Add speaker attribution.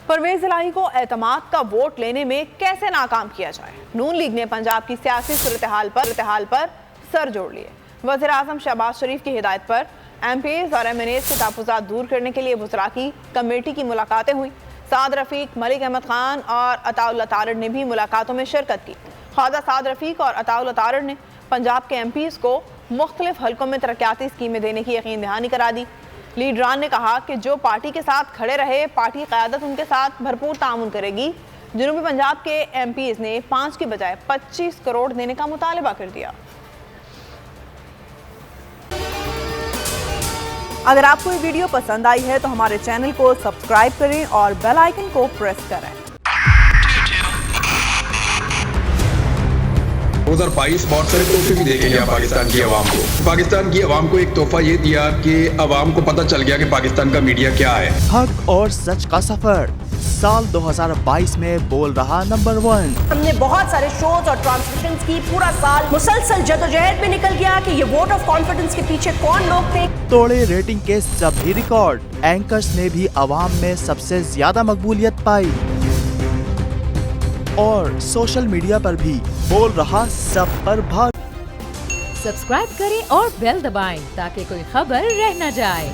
Speaker 1: پرویز الہی کو اعتماد کا ووٹ لینے میں کیسے ناکام کیا جائے؟ نون لیگ نے پنجاب کی سیاسی صورتحال پر سر جوڑ لیے۔ وزیر اعظم شہباز شریف کی ہدایت پر ایم پی ایز اور ایم این ایز کے تحفظات دور کرنے کے لیے وزراء کی کمیٹی کی ملاقاتیں ہوئیں۔ سعد رفیق، ملک احمد خان اور عطاء اللہ تارڑ نے بھی ملاقاتوں میں شرکت کی۔ خواجہ سعد رفیق اور عطاء اللہ تارڑ نے پنجاب کے ایم پیز کو مختلف حلقوں میں ترقیاتی اسکیمیں دینے کی یقین دہانی کرا دی۔ لیڈران نے کہا کہ جو پارٹی کے ساتھ کھڑے رہے، پارٹی قیادت ان کے ساتھ بھرپور تعاون کرے گی۔ جنوبی پنجاب کے ایم پیز نے 5 کی بجائے 25 کروڑ دینے کا مطالبہ کر دیا۔ اگر آپ کو یہ ویڈیو پسند آئی ہے تو ہمارے چینل کو سبسکرائب کریں اور بیل آئیکن کو پریس کریں۔
Speaker 2: 2022 بہت سارے تحفے بھی دے کے گیا پاکستان کی عوام کو۔ پاکستان کی عوام کو ایک تحفہ یہ دیا کہ عوام کو پتہ چل گیا کہ پاکستان کا میڈیا کیا ہے۔
Speaker 3: حق اور سچ کا سفر سال 2022 میں بول رہا نمبر 1۔
Speaker 4: ہم نے بہت سارے شوز اور ٹرانسمیشنز کی، پورا سال مسلسل جدوجہد میں نکل گیا کہ یہ ووٹ آف کانفیڈنس کے پیچھے کون لوگ تھے۔
Speaker 3: توڑے ریٹنگ کے سبھی ریکارڈ، اینکرز نے بھی عوام میں سب سے زیادہ مقبولیت پائی، اور سوشل میڈیا پر بھی بول رہا سب پر بھاگ۔
Speaker 5: سبسکرائب کریں اور بیل دبائیں تاکہ کوئی خبر رہ نہ جائے۔